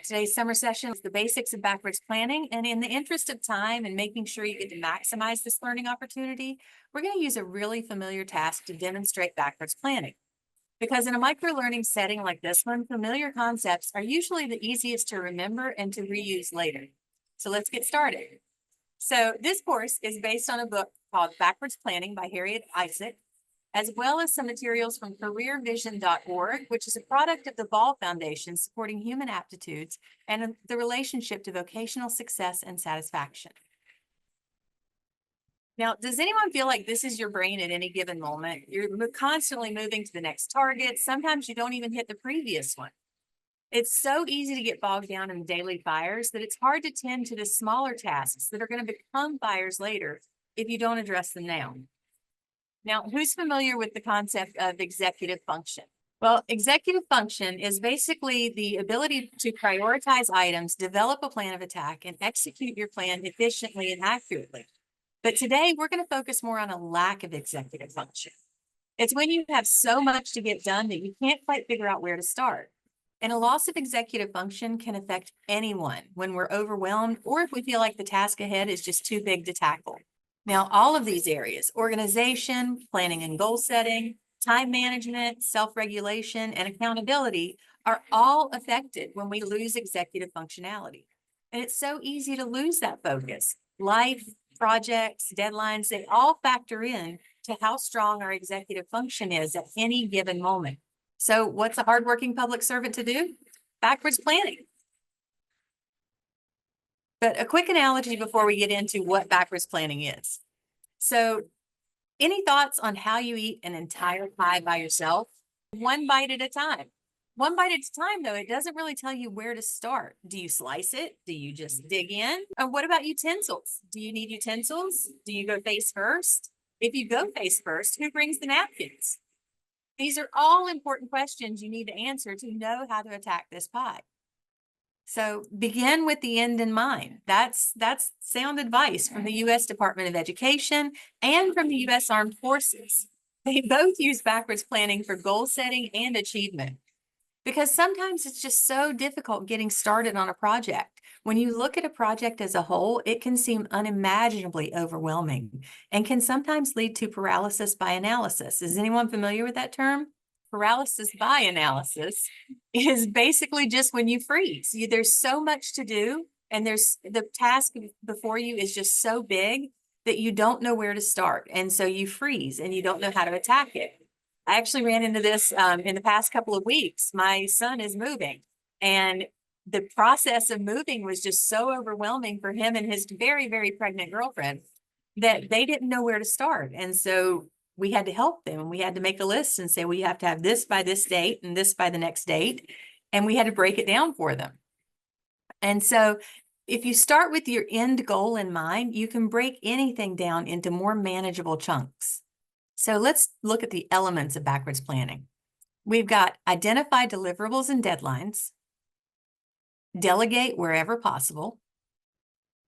Today's summer session is the basics of backwards planning. And in the interest of time and making sure you get to maximize this learning opportunity, we're going to use a really familiar task to demonstrate backwards planning. Because in a micro-learning setting like this one, familiar concepts are usually the easiest to remember and to reuse later. So let's get started. So this course is based on a book called Backwards Planning by Harriet Isaac, as well as some materials from careervision.org, which is a product of the Ball Foundation supporting human aptitudes and the relationship to vocational success and satisfaction. Now, does anyone feel like this is your brain at any given moment? You're constantly moving to the next target. Sometimes you don't even hit the previous one. It's so easy to get bogged down in daily fires that it's hard to tend to the smaller tasks that are going to become fires later if you don't address them now. Now, who's familiar with the concept of executive function? Well, executive function is basically the ability to prioritize items, develop a plan of attack, and execute your plan efficiently and accurately. But today, we're going to focus more on a lack of executive function. It's when you have so much to get done that you can't quite figure out where to start. And a loss of executive function can affect anyone when we're overwhelmed or if we feel like the task ahead is just too big to tackle. Now, all of these areas, organization, planning and goal setting, time management, self-regulation, and accountability are all affected when we lose executive functionality. And it's so easy to lose that focus. Life, projects, deadlines, they all factor in to how strong our executive function is at any given moment. So what's a hardworking public servant to do? Backwards planning. But a quick analogy before we get into what backwards planning is. So any thoughts on how you eat an entire pie by yourself? One bite at a time. One bite at a time, though, it doesn't really tell you where to start. Do you slice it? Do you just dig in? And what about utensils? Do you need utensils? Do you go face first? If you go face first, who brings the napkins? These are all important questions you need to answer to know how to attack this pie. So begin with the end in mind. That's sound advice from the U.S. Department of Education and from the U.S. Armed Forces. They both use backwards planning for goal setting and achievement. Because sometimes it's just so difficult getting started on a project. When you look at a project as a whole, it can seem unimaginably overwhelming and can sometimes lead to paralysis by analysis. Is anyone familiar with that term? Paralysis by analysis is basically just when you freeze. There's so much to do, and there's the task before you is just so big that you don't know where to start. And so you freeze and you don't know how to attack it. I actually ran into this in the past couple of weeks. My son is moving, and the process of moving was just so overwhelming for him and his very, very pregnant girlfriend that they didn't know where to start. And so we had to help them, and we had to make a list and say, we have to have this by this date and this by the next date. And we had to break it down for them. And so if you start with your end goal in mind, you can break anything down into more manageable chunks. So let's look at the elements of backwards planning. We've got identify deliverables and deadlines, delegate wherever possible,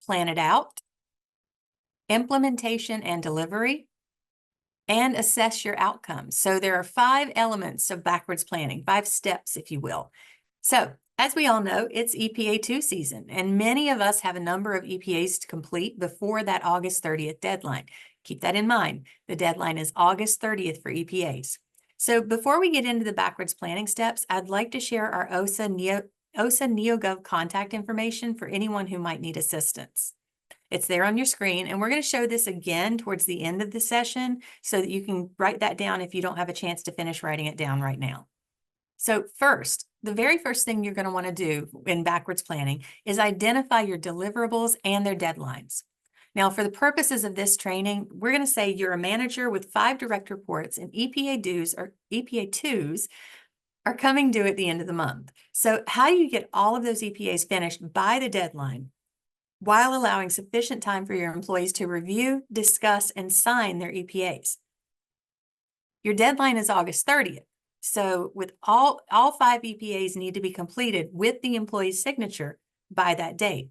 plan it out, implementation and delivery, and assess your outcomes. So there are 5 elements of backwards planning, 5 steps, if you will. So as we all know, it's EPA 2 season, and many of us have a number of EPAs to complete before that August 30th deadline. Keep that in mind. The deadline is August 30th for EPAs. So before we get into the backwards planning steps, I'd like to share our OSA NeoGov contact information for anyone who might need assistance. It's there on your screen, and we're going to show this again towards the end of the session so that you can write that down if you don't have a chance to finish writing it down right now. So first, the very first thing you're going to want to do in backwards planning is identify your deliverables and their deadlines. Now, for the purposes of this training, we're going to say you're a manager with 5 direct reports, and EPA dues or EPA 2s are coming due at the end of the month. So how do you get all of those EPAs finished by the deadline while allowing sufficient time for your employees to review, discuss, and sign their EPAs? Your deadline is August 30th. So with all 5 EPAs need to be completed with the employee's signature by that date.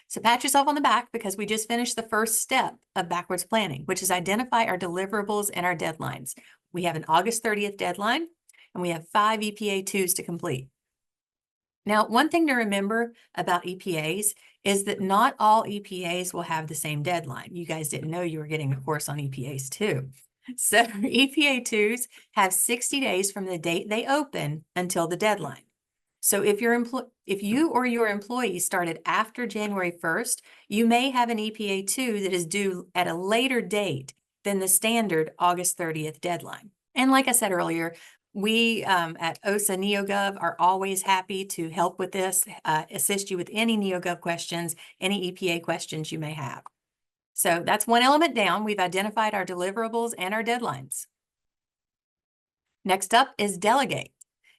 So pat yourself on the back because we just finished the first step of backwards planning, which is identify our deliverables and our deadlines. We have an August 30th deadline, and we have 5 EPA 2s to complete. Now, one thing to remember about EPAs is that not all EPAs will have the same deadline. You guys didn't know you were getting a course on EPAs too. So EPA 2s have 60 days from the date they open until the deadline. So if you or your employee started after January 1st, you may have an EPA 2 that is due at a later date than the standard August 30th deadline. And like I said earlier, we at OSA NeoGov are always happy to help with this, assist you with any NeoGov questions, any EPA questions you may have. So that's one element down. We've identified our deliverables and our deadlines. Next up is delegate.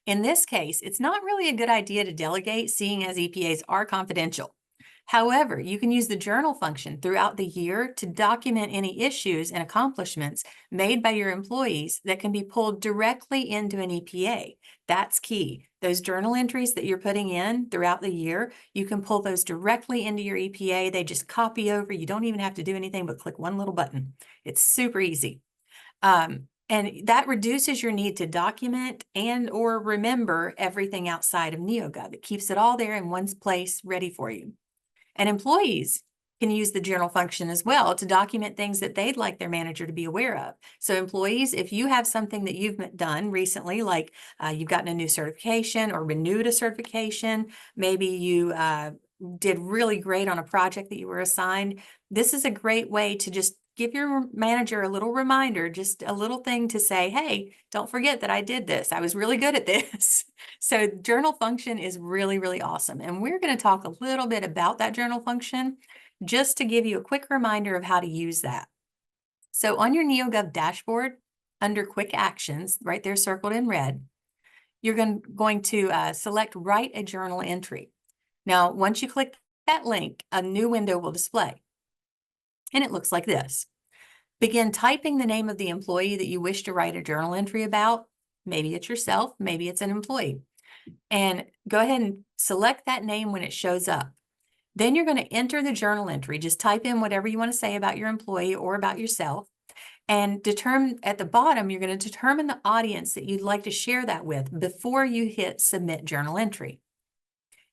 In this case, it's not really a good idea to delegate, seeing as EPAs are confidential. However, you can use the journal function throughout the year to document any issues and accomplishments made by your employees that can be pulled directly into an EPA. That's key. Those journal entries that you're putting in throughout the year, you can pull those directly into your EPA. They just copy over. You don't even have to do anything but click one little button. It's super easy. And that reduces your need to document and or remember everything outside of NeoGov. It keeps it all there in one place ready for you. And employees can use the journal function as well to document things that they'd like their manager to be aware of. So employees, if you have something that you've done recently, like you've gotten a new certification or renewed a certification, maybe you did really great on a project that you were assigned, this is a great way to just give your manager a little reminder, just a little thing to say, hey, don't forget that I did this. I was really good at this. So journal function is really, really awesome. And we're going to talk a little bit about that journal function just to give you a quick reminder of how to use that. So on your NeoGov dashboard, under quick actions, right there circled in red, you're going to select write a journal entry. Now, once you click that link, a new window will display. And it looks like this. Begin typing the name of the employee that you wish to write a journal entry about. Maybe it's yourself, maybe it's an employee. And go ahead and select that name when it shows up. Then you're going to enter the journal entry. Just type in whatever you want to say about your employee or about yourself. And determine at the bottom, you're going to determine the audience that you'd like to share that with before you hit submit journal entry.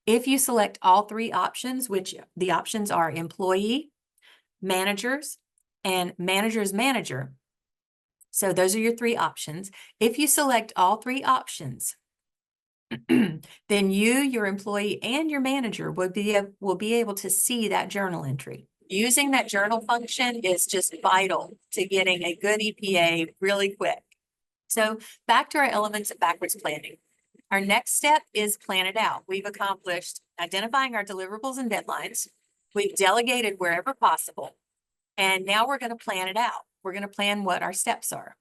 If you select all three options, which the options are employee, managers, and manager's manager. So those are your three options. If you select all three options, then you, your employee, and your manager will be able to see that journal entry. Using that journal function is just vital to getting a good EPA really quick. So back to our elements of backwards planning. Our next step is plan it out. We've accomplished identifying our deliverables and deadlines. We've delegated wherever possible. And now we're going to plan it out. We're going to plan what our steps are.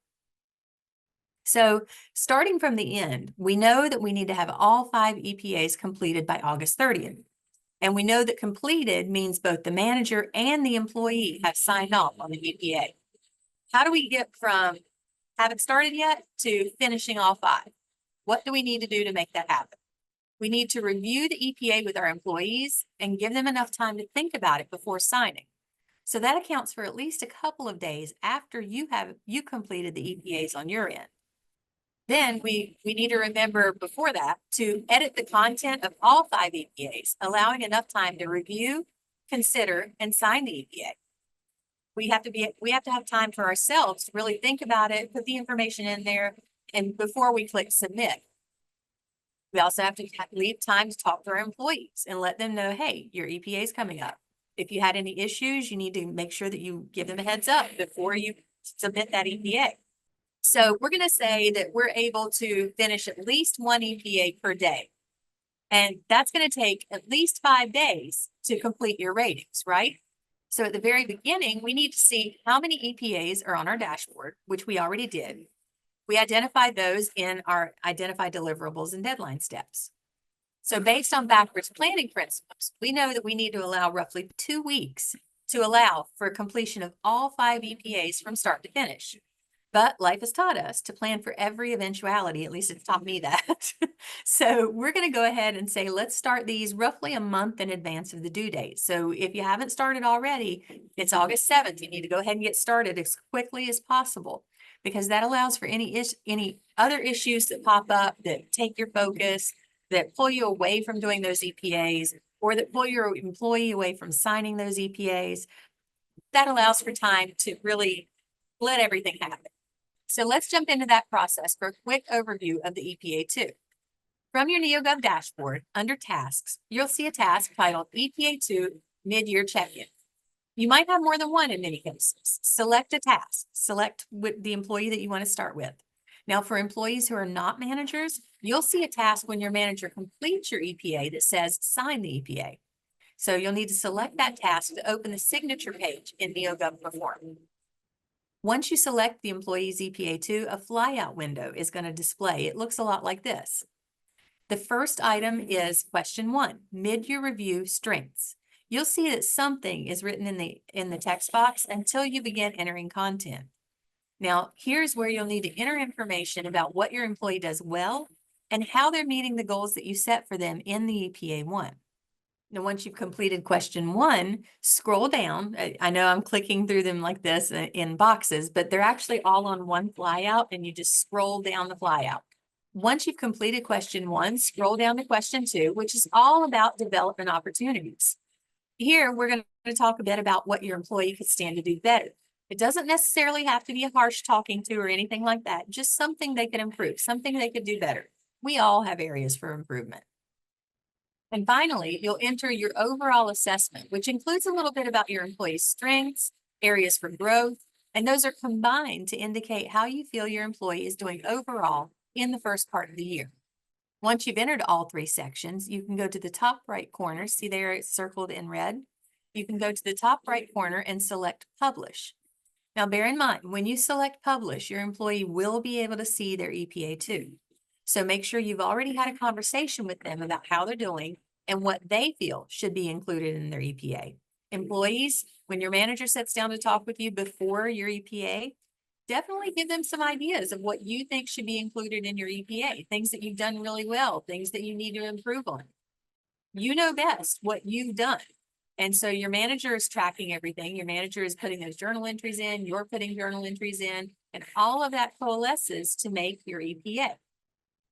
So starting from the end, we know that we need to have all 5 EPAs completed by August 30th. And we know that completed means both the manager and the employee have signed off on the EPA. How do we get from haven't started yet to finishing all 5? What do we need to do to make that happen? We need to review the EPA with our employees and give them enough time to think about it before signing. So that accounts for at least a couple of days after you completed the EPAs on your end. Then we need to remember before that to edit the content of all 5 EPAs, allowing enough time to review, consider, and sign the EPA. We have to have time for ourselves to really think about it, put the information in there, and before we click submit. We also have to leave time to talk to our employees and let them know, hey, your EPA is coming up. If you had any issues, you need to make sure that you give them a heads up before you submit that EPA. So we're going to say that we're able to finish at least 1 EPA per day. And that's going to take at least 5 days to complete your ratings, right? So at the very beginning, we need to see how many EPAs are on our dashboard, which we already did. We identified those in our identify deliverables and deadline steps. So based on backwards planning principles, we know that we need to allow roughly 2 weeks to allow for completion of all 5 EPAs from start to finish. But life has taught us to plan for every eventuality, at least it's taught me that. So we're going to go ahead and say, let's start these roughly a month in advance of the due date. So if you haven't started already, it's August 7th. You need to go ahead and get started as quickly as possible, because that allows for any other issues that pop up that take your focus. that pull you away from doing those EPAs, or that pull your employee away from signing those EPAs. That allows for time to really let everything happen. So let's jump into that process for a quick overview of the EPA 2. From your NeoGov dashboard, under Tasks, you'll see a task titled EPA 2 Mid-Year Check-In. You might have more than one in many cases. Select a task. Select the employee that you want to start with. Now, for employees who are not managers, you'll see a task when your manager completes your EPA that says Sign the EPA. So you'll need to select that task to open the signature page in NeoGov Perform. Once you select the employee's EPA 2, a flyout window is going to display. It looks a lot like this. The first item is question 1, mid-year review strengths. You'll see that something is written in the text box until you begin entering content. Now, here's where you'll need to enter information about what your employee does well and how they're meeting the goals that you set for them in the EPA 1. Now, once you've completed question 1, scroll down. I know I'm clicking through them like this in boxes, but they're actually all on one flyout, and you just scroll down the flyout. Once you've completed question 1, scroll down to question 2, which is all about development opportunities. Here, we're going to talk a bit about what your employee could stand to do better. It doesn't necessarily have to be a harsh talking to or anything like that, just something they could improve, something they could do better. We all have areas for improvement. And finally, you'll enter your overall assessment, which includes a little bit about your employee's strengths, areas for growth, and those are combined to indicate how you feel your employee is doing overall in the first part of the year. Once you've entered all 3 sections, you can go to the top right corner. See there, it's circled in red. You can go to the top right corner and select Publish. Now, bear in mind, when you select Publish, your employee will be able to see their EPA 2. So make sure you've already had a conversation with them about how they're doing and what they feel should be included in their EPA. Employees, when your manager sits down to talk with you before your EPA, definitely give them some ideas of what you think should be included in your EPA, things that you've done really well, things that you need to improve on. You know best what you've done. And so your manager is tracking everything. Your manager is putting those journal entries in, you're putting journal entries in, and all of that coalesces to make your EPA.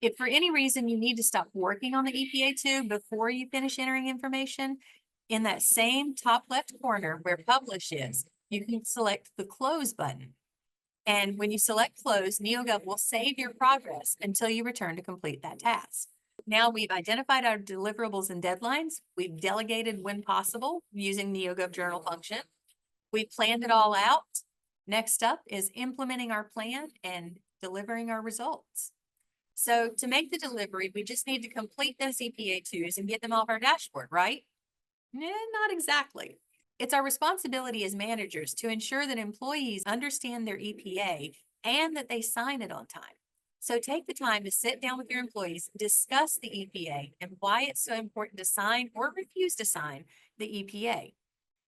If for any reason you need to stop working on the EPA 2 before you finish entering information, in that same top left corner where Publish is, you can select the Close button. And when you select Close, NeoGov will save your progress until you return to complete that task. Now we've identified our deliverables and deadlines. We've delegated when possible using NeoGov journal function. We've planned it all out. Next up is implementing our plan and delivering our results. So to make the delivery, we just need to complete those EPA 2s and get them off our dashboard, right? Not exactly. It's our responsibility as managers to ensure that employees understand their EPA and that they sign it on time. So take the time to sit down with your employees, discuss the EPA and why it's so important to sign or refuse to sign the EPA.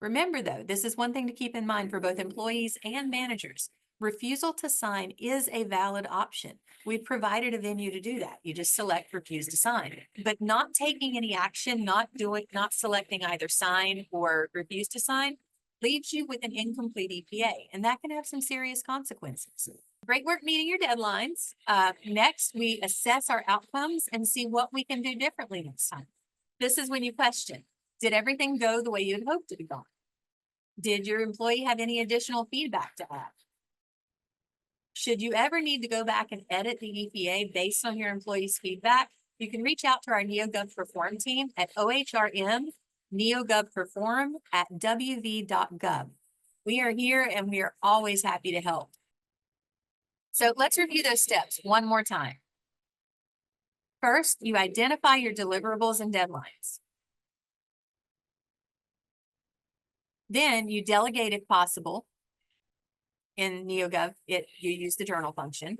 Remember though, this is one thing to keep in mind for both employees and managers. Refusal to sign is a valid option. We've provided a venue to do that. You just select refuse to sign, but not taking any action, not selecting either sign or refuse to sign leaves you with an incomplete EPA, and that can have some serious consequences. Great work meeting your deadlines. Next, we assess our outcomes and see what we can do differently next time. This is when you question, did everything go the way you had hoped it had gone? Did your employee have any additional feedback to add? Should you ever need to go back and edit the EPA based on your employees' feedback, you can reach out to our NeoGov Perform team at OHRM NeoGov Perform at wv.gov. We are here and we are always happy to help. So let's review those steps one more time. First, you identify your deliverables and deadlines. Then you delegate if possible. In NeoGov, you use the journal function.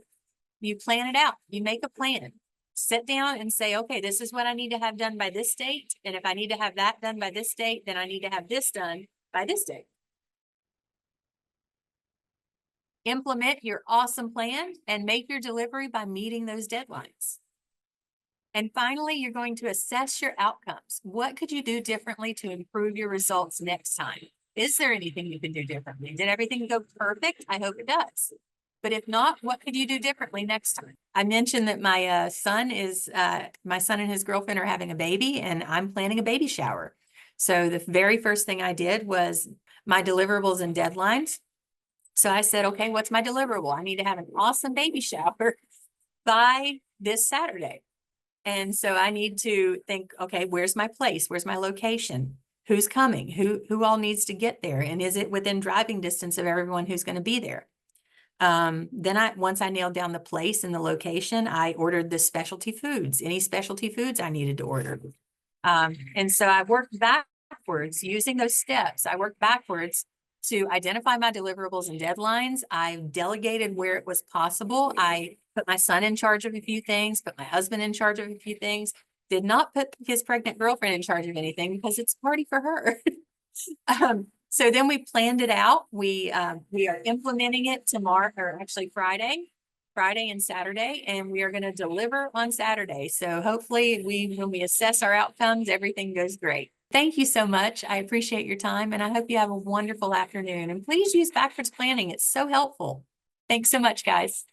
You plan it out. You make a plan. Sit down and say, okay, this is what I need to have done by this date. And if I need to have that done by this date, then I need to have this done by this date. Implement your awesome plan and make your delivery by meeting those deadlines. And finally, you're going to assess your outcomes. What could you do differently to improve your results next time? Is there anything you can do differently? Did everything go perfect? I hope it does. But if not, what could you do differently next time? I mentioned that my son and his girlfriend are having a baby, and I'm planning a baby shower. So the very first thing I did was my deliverables and deadlines. So I said, okay, what's my deliverable? I need to have an awesome baby shower by this Saturday. And so I need to think, okay, where's my place? Where's my location? Who's coming? Who all needs to get there? And is it within driving distance of everyone who's going to be there? Then once I nailed down the place and the location, I ordered the specialty foods, any specialty foods I needed to order. And so I worked backwards using those steps. I worked backwards to identify my deliverables and deadlines. I delegated where it was possible. I put my son in charge of a few things, put my husband in charge of a few things, did not put his pregnant girlfriend in charge of anything because it's a party for her. So then we planned it out. We are implementing it tomorrow, or actually Friday and Saturday, and we are going to deliver on Saturday. So hopefully when we assess our outcomes, everything goes great. Thank you so much. I appreciate your time, and I hope you have a wonderful afternoon. And please use backwards planning. It's so helpful. Thanks so much, guys.